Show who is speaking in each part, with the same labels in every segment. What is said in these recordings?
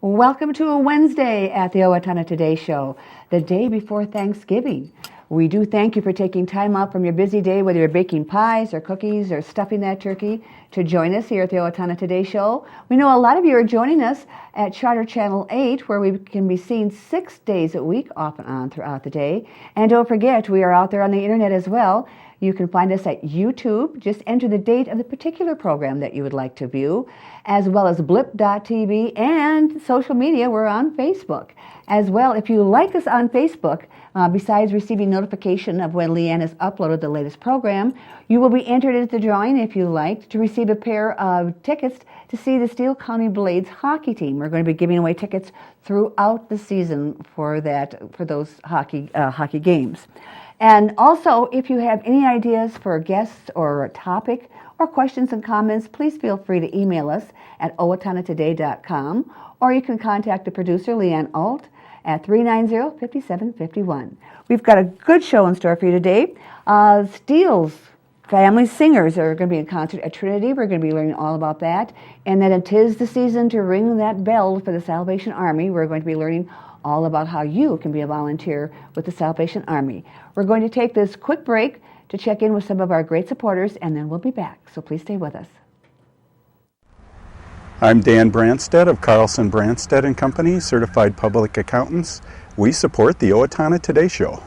Speaker 1: Welcome to a Wednesday at the Owatonna Today Show, the day before Thanksgiving. We do thank you for taking time out from your busy day, whether you're baking pies or cookies or stuffing that turkey, to join us here at the Owatonna Today Show. We know a lot of you are joining us at Charter Channel 8, where we can be seen 6 days a week, off and on throughout the day. And don't forget, we are out there on the internet as well. You can find us at YouTube. Just enter the date of the particular program that you would like to view, as well as blip.tv, and social media. We're on Facebook. As well, if you like us on Facebook, besides receiving notification of when Leanne has uploaded the latest program, you will be entered into the drawing, if you like, to receive a pair of tickets to see the Steele County Blades hockey team. We're going to be giving away tickets throughout the season for those hockey games. And also, if you have any ideas for guests or a topic or questions and comments, please feel free to email us at owatonatoday.com, or you can contact the producer, Leanne Alt, at 390-5751. We've got a good show in store for you today. Steele's family singers are going to be in concert at Trinity. We're going to be learning all about that. And then it is the season to ring that bell for the Salvation Army. We're going to be learning all about how you can be a volunteer with the Salvation Army. We're going to take this quick break to check in with some of our great supporters, and then we'll be back. So please stay with us.
Speaker 2: I'm Dan Branstead of Carlson Branstead & Company, Certified Public Accountants. We support the Owatonna Today Show.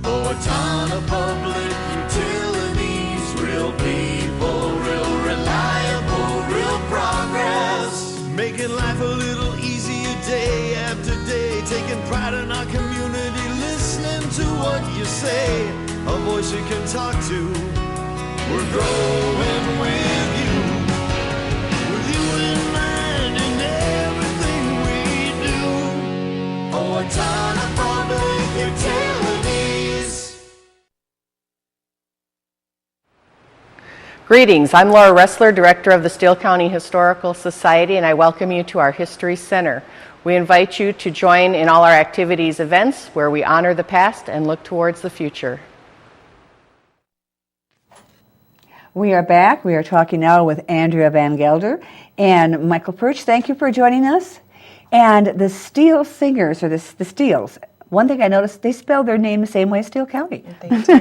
Speaker 3: Owatonna Public Utilities, real people, real reliable, real progress. Making life a little easier day after day, taking pride in our community, listening to what you say, a voice you can talk to. We're growing with you in mind in everything we do. Owatonna Public Utilities.
Speaker 4: Greetings, I'm Laura Ressler, Director of the Steele County Historical Society, and I welcome you to our History Center. We invite you to join in all our activities, events, where we honor the past and look towards the future.
Speaker 1: We are back. We are talking now with Andrea VanGelder and Michael Ferch. Thank you for joining us. And the Steele singers, or the Steeles, one thing I noticed, they spell their name the same way as Steele County.
Speaker 5: They do.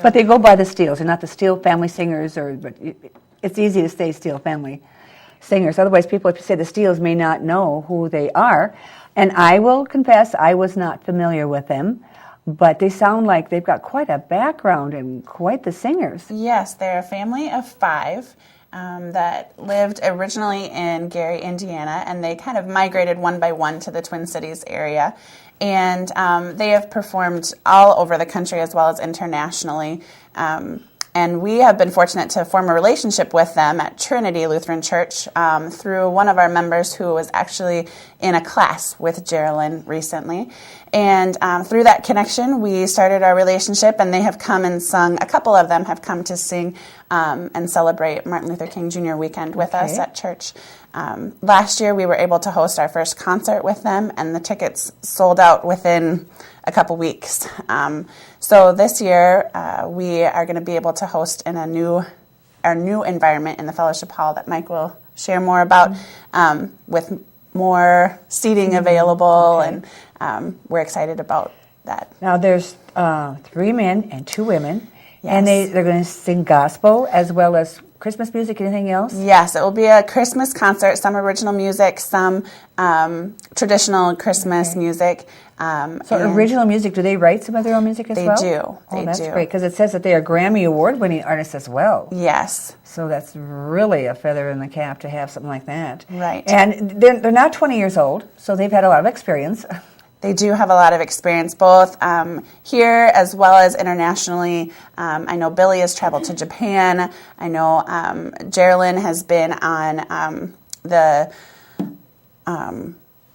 Speaker 1: But they go by the Steeles. They're not the Steele family singers, but it's easy to say Steele family singers. Otherwise, people, if you say the Steeles, may not know who they are. And I will confess, I was not familiar with them. But they sound like they've got quite a background and quite the singers.
Speaker 5: Yes, they're a family of 5 that lived originally in Gary, Indiana, and they kind of migrated one by one to the Twin Cities area. And they have performed all over the country as well as internationally. And we have been fortunate to form a relationship with them at Trinity Lutheran Church through one of our members who was actually in a class with Geraldine recently. And through that connection, we started our relationship, and they have come and sung. A couple of them have come to sing and celebrate Martin Luther King Jr. weekend with us at church. Last year, we were able to host our first concert with them, and the tickets sold out within a couple weeks. So this year, we are going to be able to host in our new environment in the fellowship hall that Mike will share more about, with more seating available, and we're excited about that.
Speaker 1: Now there's 3 men and 2 women,
Speaker 5: Yes.
Speaker 1: and they're going to sing gospel as well as Christmas music. Anything else?
Speaker 5: Yes, it will be a Christmas concert, some original music, some traditional Christmas music.
Speaker 1: So original music, do they write some of their own music as well?
Speaker 5: They do.
Speaker 1: Oh, that's great, because it says that they are Grammy Award-winning artists as well.
Speaker 5: Yes.
Speaker 1: So that's really a feather in the cap to have something like that.
Speaker 5: Right.
Speaker 1: And they're not 20 years old, so they've had a lot of experience.
Speaker 5: They do have a lot of experience, both here as well as internationally. I know Billy has traveled to Japan. I know Geraldine has been on the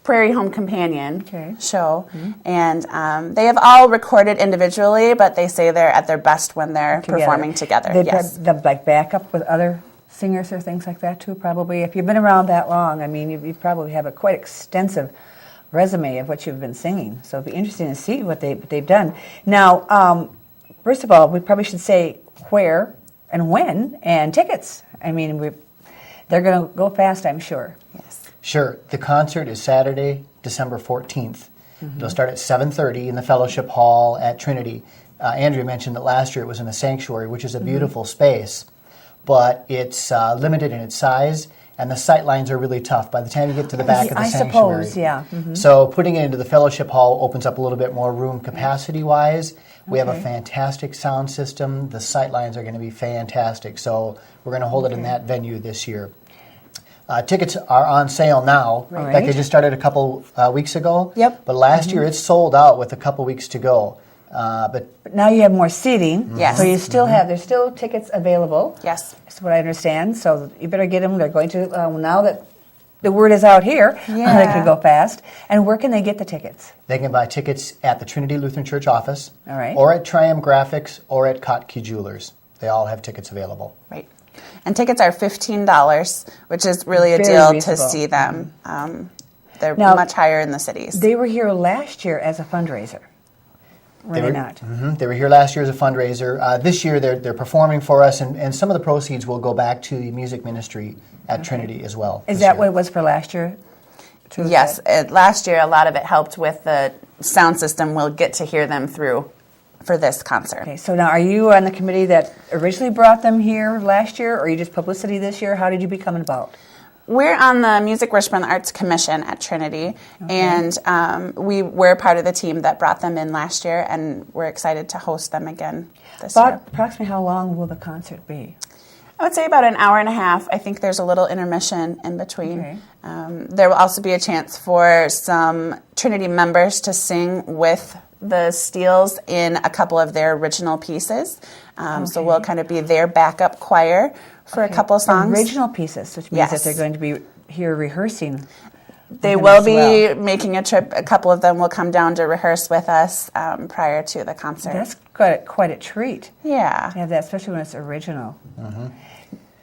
Speaker 5: Prairie Home Companion show. Mm-hmm. And they have all recorded individually, but they say they're at their best when they're performing together.
Speaker 1: They've like backup with other singers or things like that too, probably. If you've been around that long, I mean, you probably have a quite extensive resume of what you've been singing. So it'll be interesting to see what they've done. Now, first of all, we probably should say where and when and tickets. I mean, They're going to go fast, I'm sure.
Speaker 5: Yes.
Speaker 6: Sure. The concert is Saturday, December 14th. It'll start at 7:30 in the Fellowship Hall at Trinity. Andrea mentioned that last year it was in the sanctuary, which is a beautiful space, but it's limited in its size, and the sight lines are really tough by the time you get to the back of the
Speaker 1: I
Speaker 6: sanctuary.
Speaker 1: suppose, yeah.
Speaker 6: So putting it into the Fellowship Hall opens up a little bit more room capacity-wise. We have a
Speaker 1: Okay.
Speaker 6: fantastic sound system. The sight lines are going to be fantastic, so we're going to hold it in that venue this year. Tickets are on sale now. In fact, they just started a couple weeks ago.
Speaker 5: Yep.
Speaker 6: But last year it sold out with a couple weeks to go. But
Speaker 1: But now you have more seating.
Speaker 5: Yes.
Speaker 1: So you still have, there's still tickets available.
Speaker 5: Yes.
Speaker 1: That's what I understand. So you better get them. They're going to, now that the word is out here, they could go fast. And where can they get the tickets?
Speaker 6: they can buy tickets at the Trinity Lutheran Church office,
Speaker 1: All right.
Speaker 6: or at Triumph Graphics, or at Kotke Jewelers. They all have tickets available.
Speaker 5: Right. And tickets are $15, which is really a
Speaker 1: Very
Speaker 5: deal
Speaker 1: reasonable.
Speaker 5: to see them. They're
Speaker 1: Now,
Speaker 5: much higher in the cities.
Speaker 1: They were here last year as a fundraiser. Were they not?
Speaker 6: They were here last year as a fundraiser. This year they're performing for us, and some of the proceeds will go back to the music ministry at Trinity as well.
Speaker 1: Is
Speaker 6: this
Speaker 1: that
Speaker 6: year.
Speaker 1: what it was for last year? Too?
Speaker 5: Yes. Last year, a lot of it helped with the sound system. We'll get to hear them through for this concert.
Speaker 1: Okay, so now are you on the committee that originally brought them here last year, or are you just publicity this year? How did you become involved?
Speaker 5: We're on the Music, Worship, and the Arts Commission at Trinity, and we were part of the team that brought them in last year, and we're excited to host them again this year.
Speaker 1: Approximately how long will the concert be?
Speaker 5: I would say about an hour and a half. I think there's a little intermission in between.
Speaker 1: Okay.
Speaker 5: There will also be a chance for some Trinity members to sing with the Steels in a couple of their original pieces. So we'll kind of be their backup choir for a couple of songs.
Speaker 1: Original pieces, which means that
Speaker 5: Yes.
Speaker 1: they're going to be here rehearsing.
Speaker 5: They
Speaker 1: with them
Speaker 5: will
Speaker 1: as
Speaker 5: be
Speaker 1: well.
Speaker 5: making a trip. A couple of them will come down to rehearse with us prior to the concert.
Speaker 1: That's quite a treat
Speaker 5: Yeah.
Speaker 1: to have that, especially when it's original.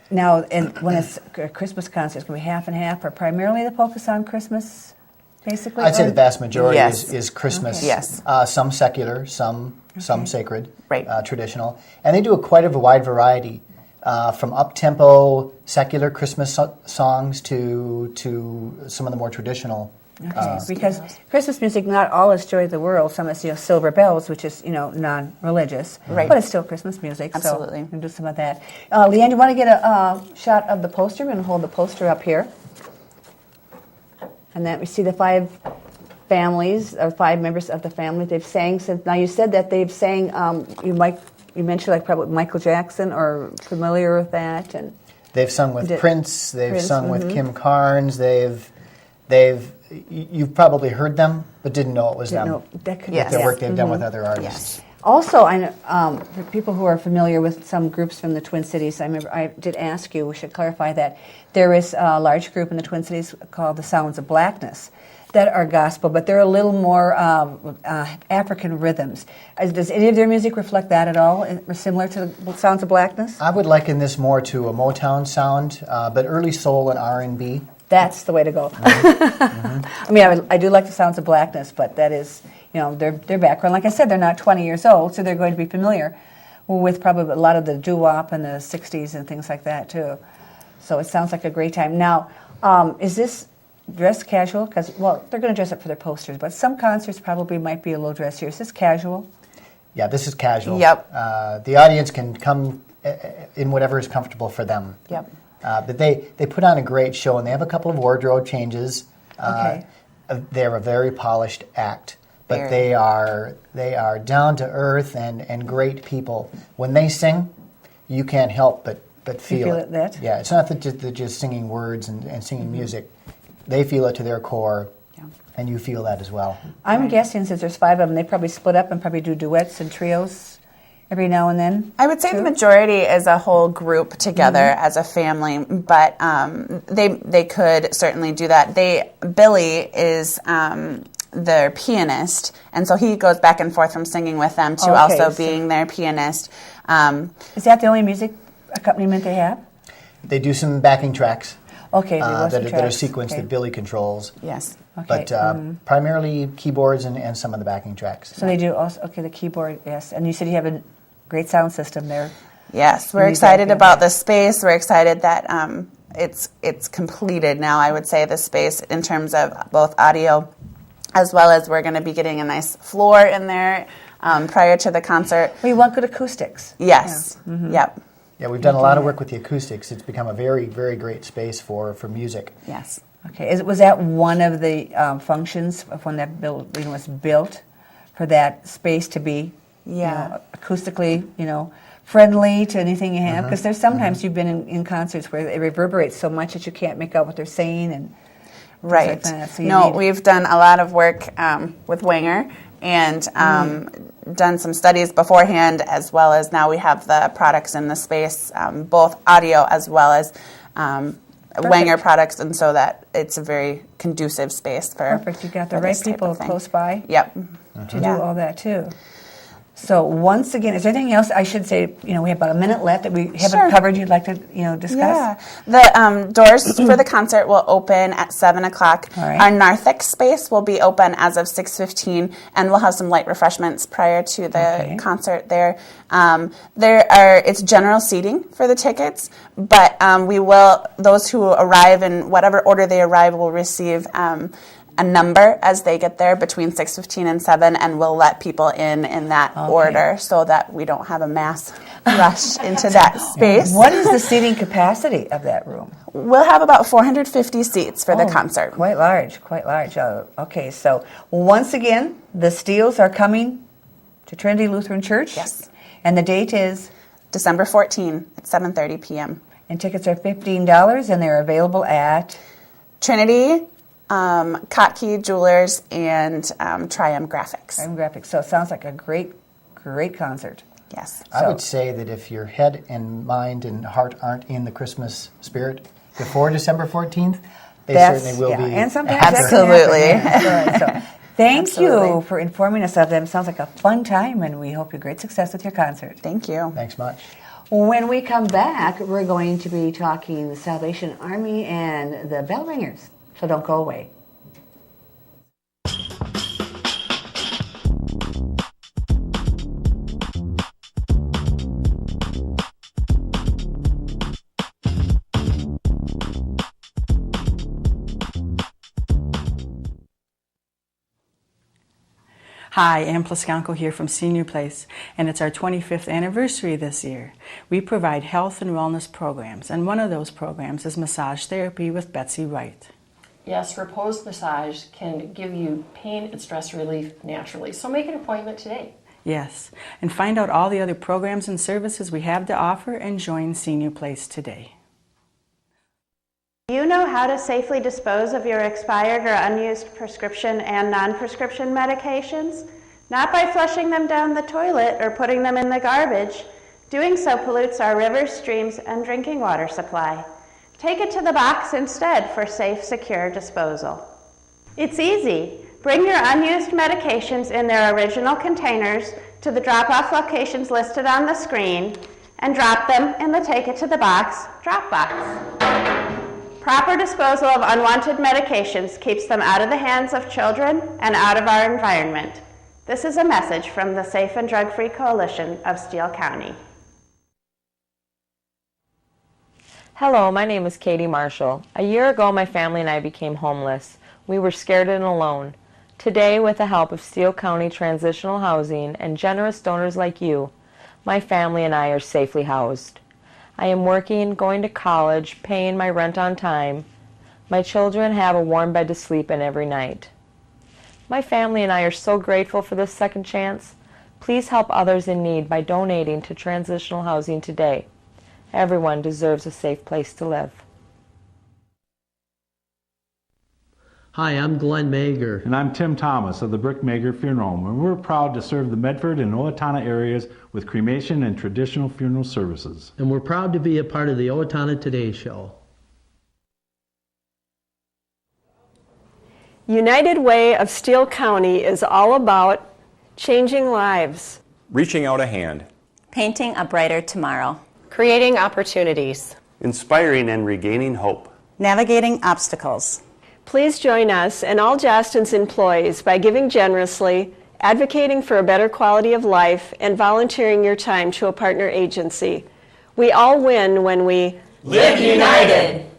Speaker 1: Now, and when it's a Christmas concert, it's going to be half and half, or primarily the focus on Christmas, basically?
Speaker 6: I'd say
Speaker 1: or-
Speaker 6: the vast majority
Speaker 5: Yes.
Speaker 6: is Christmas.
Speaker 5: Okay. Yes.
Speaker 6: Some secular, some sacred,
Speaker 5: Right.
Speaker 6: traditional. And they do quite a wide variety, from up-tempo secular Christmas songs to some of the more traditional.
Speaker 1: Okay, because Christmas music, not all is Joy of the World. Some is, Silver Bells, which is, non-religious.
Speaker 5: Right.
Speaker 1: But it's still Christmas music.
Speaker 5: Absolutely.
Speaker 1: So we can do some of that. Leanne, you want to get a shot of the poster? We're going to hold the poster up here. And then we see the 5 families, or 5 members of the family. They've sang since, now you said that they've sang, you mentioned like probably Michael Jackson, or familiar with that. And
Speaker 6: They've sung with
Speaker 1: Did-
Speaker 6: Prince. They've
Speaker 1: Prince,
Speaker 6: sung with Kim Carnes. You've probably heard them, but didn't know it was
Speaker 1: Didn't
Speaker 6: them.
Speaker 1: know- that could-
Speaker 5: Yes.
Speaker 6: The
Speaker 1: yeah.
Speaker 6: work they've done with other artists.
Speaker 5: Yes.
Speaker 1: Also, I know, for people who are familiar with some groups from the Twin Cities, I remember I did ask you, we should clarify that there is a large group in the Twin Cities called the Sounds of Blackness that are gospel, but they're a little more African rhythms. Does any of their music reflect that at all, similar to the Sounds of Blackness?
Speaker 6: I would liken this more to a Motown sound, but early soul and R&B.
Speaker 1: That's the way to go. I mean, I do like the Sounds of Blackness, but that is, their background. Like I said, they're not 20 years old, so they're going to be familiar with probably a lot of the doo-wop in the 60s and things like that, too. So it sounds like a great time. Now, is this dress casual? Because, they're going to dress up for their posters, but some concerts probably might be a little dressier. Is this casual?
Speaker 6: Yeah, this is casual.
Speaker 5: Yep.
Speaker 6: The audience can come in whatever is comfortable for them.
Speaker 5: Yep.
Speaker 6: But they put on a great show, and they have a couple of wardrobe changes.
Speaker 1: Okay.
Speaker 6: They're a very polished act, but
Speaker 5: Very.
Speaker 6: they are down to earth and great people. When they sing, you can't help but feel
Speaker 1: feel it.
Speaker 6: Yeah, it's not that they're just singing words and singing music. They feel it to their core, and you feel that as well.
Speaker 1: I'm guessing since there's 5 of them, they probably split up and probably do duets and trios every now and then.
Speaker 5: I would say
Speaker 1: too?
Speaker 5: the majority is a whole group together as a family, but they could certainly do that. Billy is their pianist, and so he goes back and forth from singing with them to
Speaker 1: Okay,
Speaker 5: also
Speaker 1: so-
Speaker 5: being their pianist.
Speaker 1: Is that the only music accompaniment they have?
Speaker 6: They do some backing tracks
Speaker 1: Okay, there was some
Speaker 6: that are
Speaker 1: tracks.
Speaker 6: sequenced
Speaker 1: Okay.
Speaker 6: that Billy controls.
Speaker 5: Yes.
Speaker 1: Okay.
Speaker 6: But primarily keyboards and some of the backing tracks.
Speaker 1: So they do also, the keyboard, yes. And you said you have a great sound system there.
Speaker 5: Yes, we're
Speaker 1: Music
Speaker 5: excited
Speaker 1: and
Speaker 5: about
Speaker 1: that.
Speaker 5: the space. We're excited that it's completed now, I would say, the space in terms of both audio, as well as we're going to be getting a nice floor in there prior to the concert.
Speaker 1: We want good acoustics.
Speaker 5: Yes. Yeah. Mm-hmm. Yep.
Speaker 6: Yeah, we've done a lot of work with the acoustics. It's become a very, very great space for music.
Speaker 5: Yes.
Speaker 1: Okay. Was that one of the functions of when that building was built, for that space to be, acoustically, friendly to anything you have? Because there's sometimes you've been in concerts where it reverberates so much that you can't make out what they're saying and.
Speaker 5: Right.
Speaker 1: Like that. So
Speaker 5: we've done a lot of work with Wenger and done some studies beforehand, as well as now we have the products in the space, both audio as well as Wenger products, and so that it's a very conducive space for.
Speaker 1: Perfect. You got the right people close by.
Speaker 5: Yep.
Speaker 1: To do all that too. So once again, is there anything else I should say? We have about a minute left that we haven't covered. You'd like to, discuss?
Speaker 5: Yeah, the doors for the concert will open at 7 o'clock.
Speaker 1: All right.
Speaker 5: Our narthex space will be open as of 6:15, and we'll have some light refreshments prior to the concert there. It's general seating for the tickets, but those who arrive in whatever order they arrive will receive a number as they get there between 6:15 and 7, and we'll let people in that order so that we don't have a mass rush into that space.
Speaker 1: What is the seating capacity of that room?
Speaker 5: We'll have about 450 seats for the concert.
Speaker 1: Quite large. Okay, so once again, the Steels are coming to Trinity Lutheran Church.
Speaker 5: Yes.
Speaker 1: And the date is?
Speaker 5: December 14 at 7:30 p.m.
Speaker 1: And tickets are $15, and they're available at?
Speaker 5: Trinity, Kottke Jewelers, and Triumph Graphics.
Speaker 1: Triumph Graphics. So it sounds like a great concert.
Speaker 5: Yes.
Speaker 6: I would say that if your head and mind and heart aren't in the Christmas spirit before December 14th, they certainly will be.
Speaker 1: And sometimes
Speaker 5: absolutely.
Speaker 1: So thank you for informing us of them. Sounds like a fun time, and we hope you great success with your concert.
Speaker 5: Thank you.
Speaker 6: Thanks much.
Speaker 1: When we come back, we're going to be talking the Salvation Army and the bell ringers. So don't go away.
Speaker 7: Hi, Ann Plaskanko here from Senior Place, and it's our 25th anniversary this year. We provide health and wellness programs, and one of those programs is massage therapy with Betsy Wright.
Speaker 8: Yes, Repose Massage can give you pain and stress relief naturally, so make an appointment today.
Speaker 7: Yes, and find out all the other programs and services we have to offer and join Senior Place today.
Speaker 9: Do you know how to safely dispose of your expired or unused prescription and non-prescription medications? Not by flushing them down the toilet or putting them in the garbage. Doing so pollutes our rivers, streams, and drinking water supply. Take it to the box instead for safe, secure disposal. It's easy. Bring your unused medications in their original containers to the drop-off locations listed on the screen and drop them in the Take It to the Box drop box. Proper disposal of unwanted medications keeps them out of the hands of children and out of our environment. This is a message from the Safe and Drug-Free Coalition of Steele County.
Speaker 10: Hello, my name is Katie Marshall. A year ago, my family and I became homeless. We were scared and alone. Today, with the help of Steele County Transitional Housing and generous donors like you, my family and I are safely housed. I am working, going to college, paying my rent on time. My children have a warm bed to sleep in every night. My family and I are so grateful for this second chance. Please help others in need by donating to transitional housing today. Everyone deserves a safe place to live.
Speaker 11: Hi, I'm Glenn Mager.
Speaker 12: And I'm Tim Thomas of the Brick Mager Funeral Home, and we're proud to serve the Medford and Owatonna areas with cremation and traditional funeral services.
Speaker 11: And we're proud to be a part of the Owatonna Today Show.
Speaker 13: United Way of Steele County is all about changing lives,
Speaker 14: reaching out a hand,
Speaker 15: painting a brighter tomorrow,
Speaker 4: creating opportunities,
Speaker 16: inspiring and regaining hope,
Speaker 15: navigating obstacles.
Speaker 13: Please join us and all Jostens employees by giving generously, advocating for a better quality of life, and volunteering your time to a partner agency. We all win when we
Speaker 3: live united.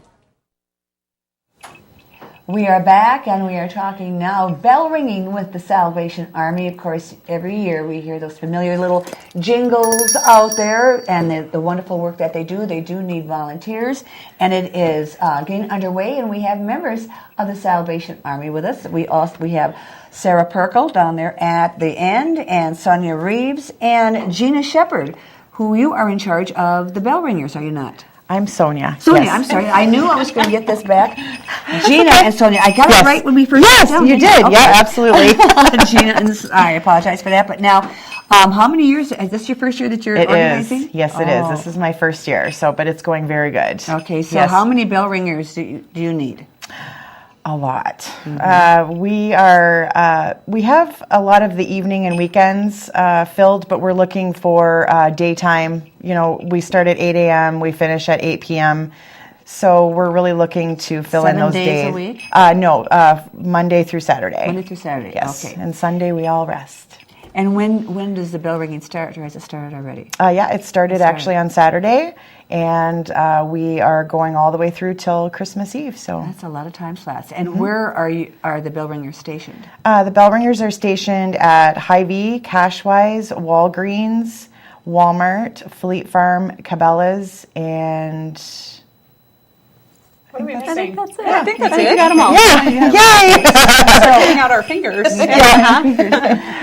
Speaker 1: We are back, and we are talking now bell ringing with the Salvation Army. Of course, every year we hear those familiar little jingles out there, and the wonderful work that they do. They do need volunteers, and it is getting underway, and we have members of the Salvation Army with us. We have Sara Pirkl down there at the end, and Sonja Reeves, and Gina Shepherd, who you are in charge of the bell ringers, are you not?
Speaker 10: I'm Sonja.
Speaker 1: Sonja,
Speaker 10: yes.
Speaker 1: I'm sorry. I knew I was going to get this back. Gina and Sonja. I got it right when we first
Speaker 10: Yes,
Speaker 1: sat down.
Speaker 10: you did.
Speaker 1: Okay.
Speaker 10: Yeah, absolutely.
Speaker 1: Gina, and I apologize for that. But now, how many years? Is this your first year that you're organizing?
Speaker 10: It is. Yes, it is. This is my first year, but it's going very good.
Speaker 1: Okay, so how many bell ringers do you need?
Speaker 10: A lot. We have a lot of the evening and weekends filled, but we're looking for daytime. We start at 8 a.m., we finish at 8 p.m., so we're really looking to fill in those days.
Speaker 1: 7 days a week?
Speaker 10: No, Monday through Saturday.
Speaker 1: Monday through Saturday,
Speaker 10: yes.
Speaker 1: Okay.
Speaker 10: And Sunday we all rest.
Speaker 1: And when does the bell ringing start, or has it started already?
Speaker 10: It started actually on Saturday, and we are going all the way through till Christmas Eve. So
Speaker 1: that's a lot of time slots. And where are the bell ringers stationed?
Speaker 10: The bell ringers are stationed at Hy-Vee, Cashwise, Walgreens, Walmart, Fleet Farm, Cabela's, and
Speaker 14: What are we missing?
Speaker 8: I think that's it.
Speaker 14: I think that's
Speaker 8: I think
Speaker 14: it.
Speaker 8: we got them all.
Speaker 10: Yay!
Speaker 14: Throwing out our fingers.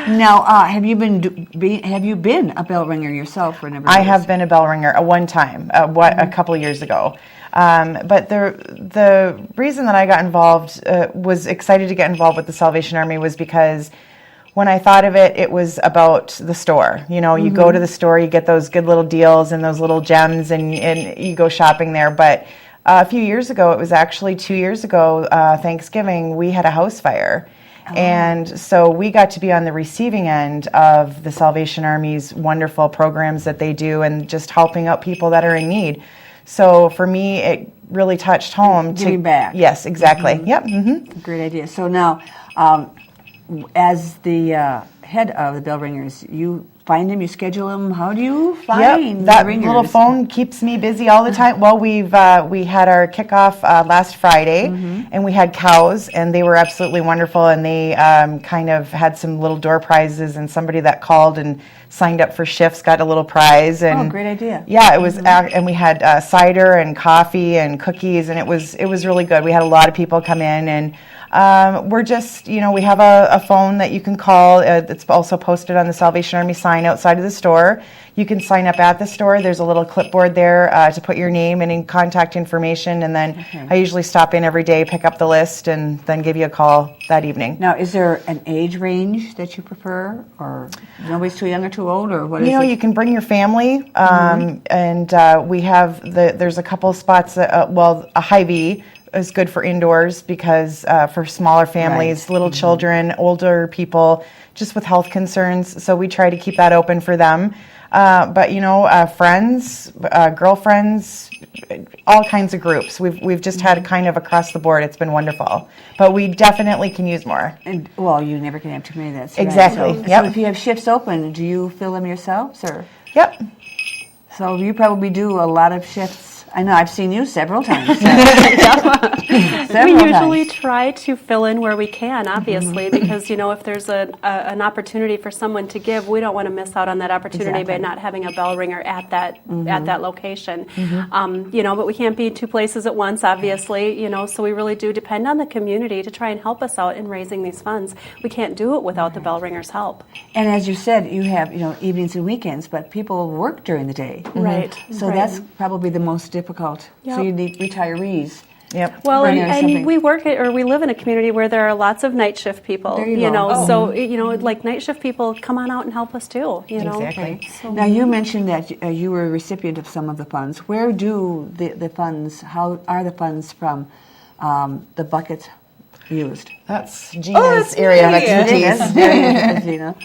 Speaker 1: Now, have you been a bell ringer yourself for a number of
Speaker 10: I
Speaker 1: years?
Speaker 10: have been a bell ringer one time, a couple years ago. But the reason that I got involved, was excited to get involved with the Salvation Army, was because when I thought of it, it was about the store. You go to the store, you get those good little deals and those little gems, and you go shopping there. But a few years ago, it was actually 2 years ago, Thanksgiving, we had a house fire. And so we got to be on the receiving end of the Salvation Army's wonderful programs that they do, and just helping out people that are in need. So for me, it really touched home.
Speaker 1: Giving back.
Speaker 10: Yes, exactly. Yep.
Speaker 1: Great idea. So now, as the head of the bell ringers, you find them, you schedule them. How do you find
Speaker 10: that
Speaker 1: the ringers?
Speaker 10: little phone keeps me busy all the time. Well, we had our kickoff last Friday, and we had cows, and they were absolutely wonderful. And they kind of had some little door prizes, and somebody that called and signed up for shifts got a little prize. And
Speaker 1: great idea.
Speaker 10: Yeah, it was, and we had cider and coffee and cookies, and it was really good. We had a lot of people come in, and we're just, we have a phone that you can call. It's also posted on the Salvation Army sign outside of the store. You can sign up at the store. There's a little clipboard there to put your name and contact information, and then I usually stop in every day, pick up the list, and then give you a call that evening.
Speaker 1: Now, is there an age range that you prefer, or nobody's too young or too old, or what is it?
Speaker 10: You can bring your family, and we have there's a couple spots that, a Hy-Vee is good for indoors, because for smaller families, little children, older people, just with health concerns. So we try to keep that open for them. But friends, girlfriends, all kinds of groups. We've just had kind of across the board. It's been wonderful. But we definitely can use more.
Speaker 1: And you never can have too many. That's
Speaker 10: exactly.
Speaker 1: Right. So if you have shifts open, do you fill them yourselves, or?
Speaker 10: Yep.
Speaker 1: So you probably do a lot of shifts. I know, I've seen you several times.
Speaker 8: We usually try to fill in where we can, obviously, because, if there's an opportunity for someone to give, we don't want to miss out on that opportunity by not having a bell ringer at that location. But we can't be in two places at once, obviously, so we really do depend on the community to try and help us out in raising these funds. We can't do it without the bell ringers' help.
Speaker 1: And as you said, you have, evenings and weekends, but people work during the day.
Speaker 8: Right.
Speaker 1: So that's probably the most difficult.
Speaker 8: Yep.
Speaker 1: So you need retirees.
Speaker 10: Yep.
Speaker 8: Well, and we we live in a community where there are lots of night shift people.
Speaker 1: There you go.
Speaker 8: So like night shift people come on out and help us too.
Speaker 10: Exactly.
Speaker 1: So, now you mentioned that you were a recipient of some of the funds. Where do the funds? How are the funds from the buckets used?
Speaker 10: That's Gina's area of expertise.
Speaker 1: Gina.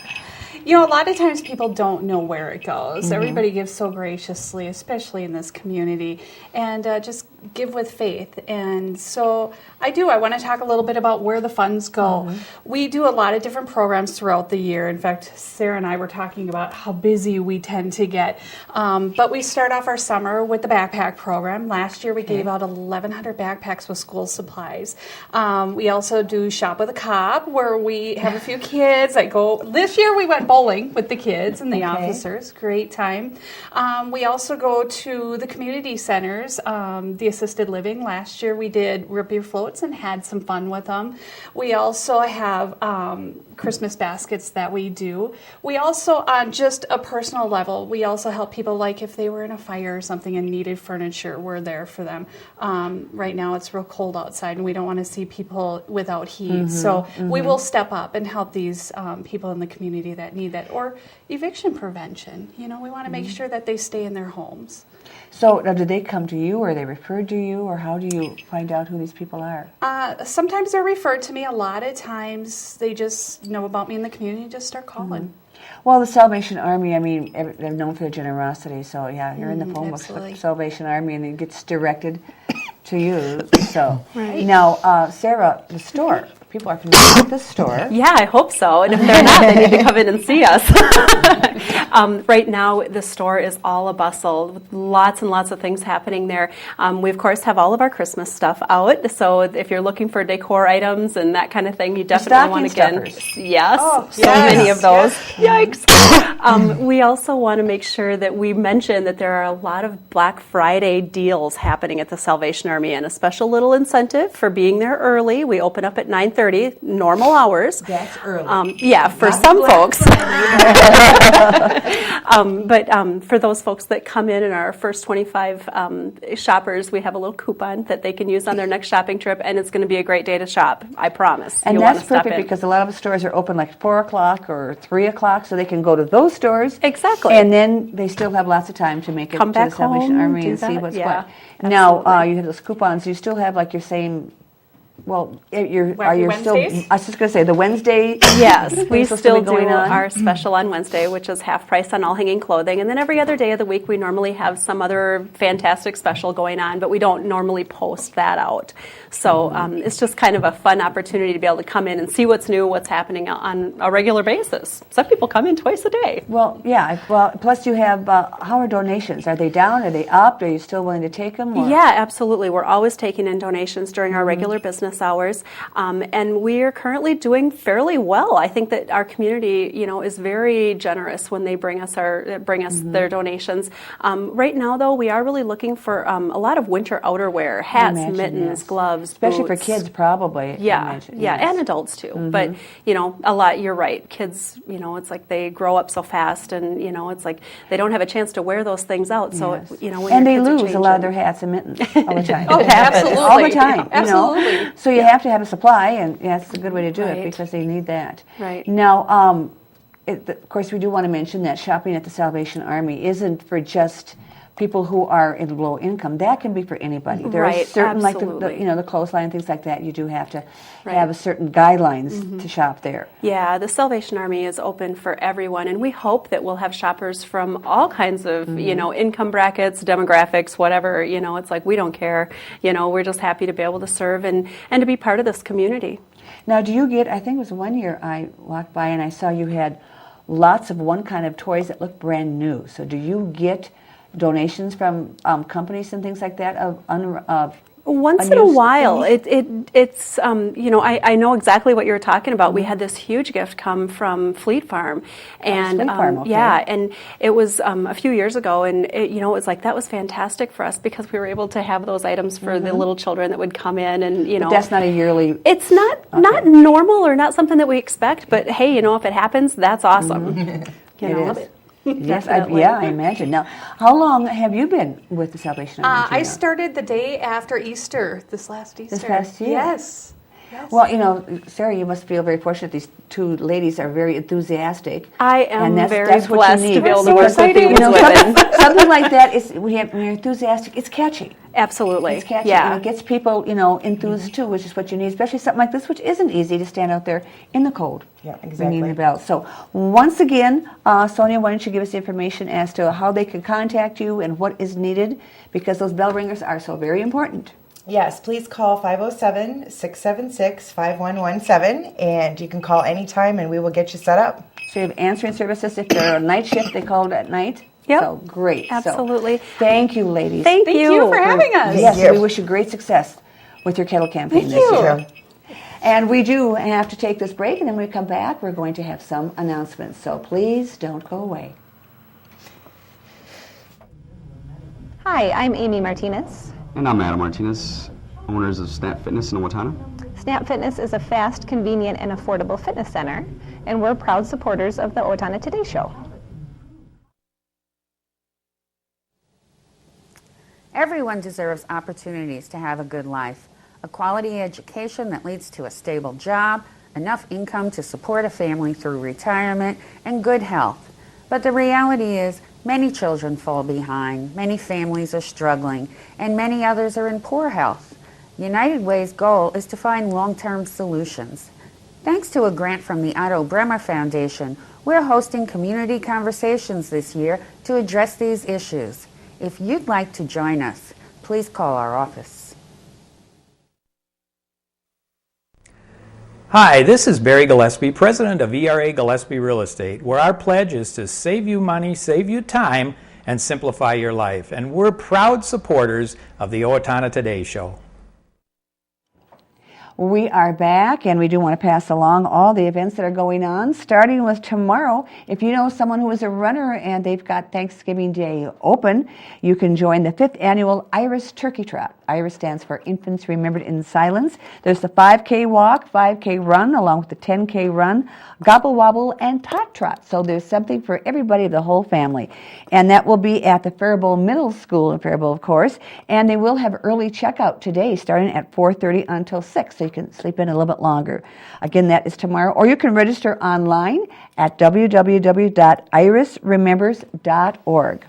Speaker 14: A lot of times people don't know where it goes. Everybody gives so graciously, especially in this community. And just give with faith. And so I want to talk a little bit about where the funds go. We do a lot of different programs throughout the year. In fact, Sara and I were talking about how busy we tend to get. But we start off our summer with the backpack program. Last year we gave out 1,100 backpacks with school supplies. We also do Shop with a Cop, where we have a few kids that go. This year we went bowling with the kids and the officers. Great time. We also go to the community centers, the assisted living. Last year we did root beer floats and had some fun with them. We also have Christmas baskets that we do. We also, on just a personal level, we also help people, like if they were in a fire or something and needed furniture, we're there for them. Right now it's real cold outside and we don't want to see people without heat. So we will step up and help these people in the community that need that. Or eviction prevention. You know, we want to make sure that they stay in their homes.
Speaker 1: So do they come to you, or are they referred to you, or how do you find out who these people are?
Speaker 14: Sometimes they're referred to me. A lot of times they just know about me in the community and just start calling.
Speaker 1: Well, the Salvation Army, I mean, they're known for their generosity. So, yeah, you're in the phone book for the Salvation Army, and it gets directed to you. So, now, Sara, the store. People are familiar with the store.
Speaker 8: Yeah, I hope so. And if they're not, they need to come in and see us. Right now, the store is all a bustle with lots and lots of things happening there. We, of course, have all of our Christmas stuff out. So if you're looking for decor items and that kind of thing, you definitely want to get in. Yes, so many of those. Yikes. We also want to make sure that we mention that there are a lot of Black Friday deals happening at the Salvation Army, and a special little incentive for being there early. We open up at 9:30, normal hours.
Speaker 1: That's early.
Speaker 8: Yeah, for some folks. But for those folks that come in and our first 25 shoppers, we have a little coupon that they can use on their next shopping trip, and it's going to be a great day to shop, I promise.
Speaker 1: And that's perfect because a lot of the stores are open like 4 o'clock or 3 o'clock, so they can go to those stores.
Speaker 8: Exactly.
Speaker 1: And then they still have lots of time to make it to the Salvation Army and see what's what. Now, you have those coupons. You still have, like you're saying, well, are you still? I was just going to say the Wednesday.
Speaker 8: Yes, we still do our special on Wednesday, which is half price on all hanging clothing, and then every other day of the week we normally have some other fantastic special going on, but we don't normally post that out. So it's just kind of a fun opportunity to be able to come in and see what's new, what's happening on a regular basis. Some people come in twice a day.
Speaker 1: Well, yeah. Well, plus you have how are donations? Are they down? Are they up? Are you still willing to take them? Or?
Speaker 8: Yeah, absolutely. We're always taking in donations during our regular business hours, and we are currently doing fairly well. I think that our community, is very generous when they bring us their donations. Right now, though, we are really looking for a lot of winter outerwear: hats, mittens, gloves,
Speaker 1: especially
Speaker 8: boots.
Speaker 1: For kids, probably.
Speaker 8: And adults too. But a lot. You're right. Kids, it's like they grow up so fast, and it's like they don't have a chance to wear those things out. So when
Speaker 1: and they lose a lot of their hats and mittens all the time.
Speaker 8: Absolutely,
Speaker 1: all the time.
Speaker 8: Absolutely.
Speaker 1: So you have to have a supply, and that's a good way to do it because they need that.
Speaker 8: Right.
Speaker 1: Now, of course, we do want to mention that shopping at the Salvation Army isn't for just people who are in low income. That can be for anybody. There are certain,
Speaker 8: absolutely.
Speaker 1: like the clothesline and things like that. You do have to have a certain guidelines to shop there.
Speaker 8: Yeah, the Salvation Army is open for everyone, and we hope that we'll have shoppers from all kinds of income brackets, demographics, whatever. It's like we don't care. We're just happy to be able to serve and to be part of this community.
Speaker 1: Now, do you get? I think it was one year I walked by and I saw you had lots of one kind of toys that look brand new. So, do you get donations from companies and things like that of
Speaker 8: once in a while, it's I know exactly what you're talking about. We had this huge gift come from Fleet Farm, and and it was a few years ago, and it was like that was fantastic for us because we were able to have those items for the little children that would come in, and
Speaker 1: But that's not a yearly.
Speaker 8: It's not normal or not something that we expect, but hey, if it happens, that's awesome.
Speaker 1: It is. Yes, I imagine. Now, how long have you been with the Salvation Army?
Speaker 14: I started the day after Easter, this last Easter.
Speaker 1: This past year?
Speaker 14: Yes. Yes.
Speaker 1: Well, Sarah, you must feel very fortunate. These two ladies are very enthusiastic.
Speaker 8: I am
Speaker 1: and
Speaker 8: very
Speaker 1: that's what
Speaker 8: blessed
Speaker 1: you need.
Speaker 8: to be able to work with these women.
Speaker 1: Something like that is when you're enthusiastic. It's catchy.
Speaker 8: Absolutely.
Speaker 1: It's catchy,
Speaker 8: Yeah.
Speaker 1: and it gets people, enthused too, which is what you need, especially something like this, which isn't easy to stand out there in the cold.
Speaker 17: Yeah, exactly.
Speaker 1: Ringing the bell. So once again, Sonja, why don't you give us the information as to how they can contact you and what is needed, because those bell ringers are so very important.
Speaker 17: Yes, please call 507-676-5117, and you can call anytime and we will get you set up.
Speaker 1: So you have answering services if they're on night shift, they call it at night?
Speaker 8: Yep.
Speaker 1: So great.
Speaker 8: Absolutely.
Speaker 1: So, thank you, ladies.
Speaker 8: Thank you
Speaker 14: for having us.
Speaker 1: Yes,
Speaker 17: Thank you.
Speaker 1: we wish you great success with your Kettle campaign
Speaker 17: Thank
Speaker 1: this
Speaker 17: you.
Speaker 1: year. And we do have to take this break, and then when we come back, we're going to have some announcements. So please don't go away.
Speaker 18: Hi, I'm Amy Martinez.
Speaker 19: And I'm Adam Martinez, owners of Snap Fitness in Owatonna.
Speaker 18: Snap Fitness is a fast, convenient, and affordable fitness center, and we're proud supporters of the Owatonna Today Show.
Speaker 20: Everyone deserves opportunities to have a good life, a quality education that leads to a stable job, enough income to support a family through retirement, and good health. But the reality is, many children fall behind, many families are struggling, and many others are in poor health. United Way's goal is to find long-term solutions. Thanks to a grant from the Otto Bremer Foundation, we're hosting community conversations this year to address these issues. If you'd like to join us, please call our office.
Speaker 21: Hi, this is Barry Gillespie, president of ERA Gillespie Real Estate, where our pledge is to save you money, save you time, and simplify your life. And we're proud supporters of the Owatonna Today Show.
Speaker 1: We are back, and we do want to pass along all the events that are going on, starting with tomorrow. If you know someone who is a runner and they've got Thanksgiving Day open, you can join the 5th annual Iris Turkey Trot. Iris stands for Infants Remembered in Silence. There's the 5K walk, 5K run, along with the 10K run, gobble wobble, and tot trot. So there's something for everybody, the whole family. And that will be at the Faribault Middle School in Faribault, of course. And they will have early checkout today, starting at 4:30 until 6, so you can sleep in a little bit longer. Again, that is tomorrow. Or you can register online at www.irisremembers.org.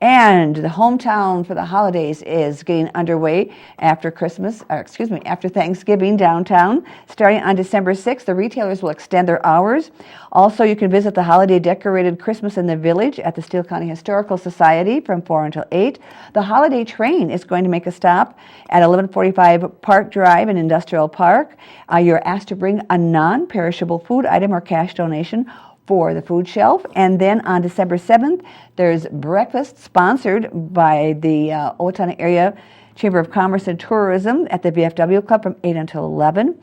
Speaker 1: And the hometown for the holidays is getting underway after Thanksgiving downtown. Starting on December 6th, the retailers will extend their hours. Also, you can visit the holiday decorated Christmas in the Village at the Steele County Historical Society from 4 until 8. The holiday train is going to make a stop at 1145 Park Drive in Industrial Park. You're asked to bring a non-perishable food item or cash donation for the food shelf. And then on December 7th, there's breakfast sponsored by the Owatonna Area Chamber of Commerce and Tourism at the VFW Club from 8 until 11.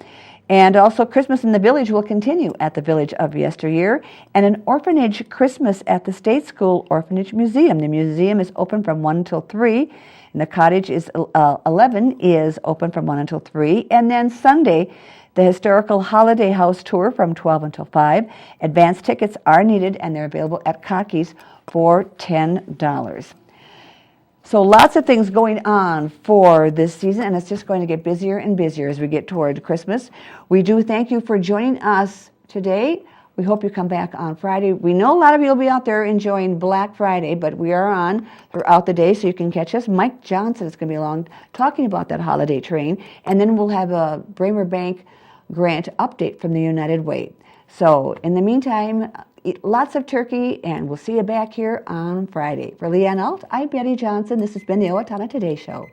Speaker 1: And also Christmas in the Village will continue at the Village of Yesteryear, and an orphanage Christmas at the State School Orphanage Museum. The museum is open from 1 until 3, and the cottage is 11 is open from 1 until 3. And then Sunday, the Historical Holiday House Tour from 12 until 5. Advance tickets are needed, and they're available at Cocky's for $10. So lots of things going on for this season, and it's just going to get busier and busier as we get toward Christmas. We do thank you for joining us today. We hope you come back on Friday. We know a lot of you will be out there enjoying Black Friday, but we are on throughout the day, so you can catch us. Mike Johnson is going to be along talking about that holiday train, and then we'll have a Bramer Bank grant update from the United Way. So in the meantime, eat lots of turkey, and we'll see you back here on Friday. For Leanne Alt, I'm Betty Johnson. This has been the Owatonna Today Show.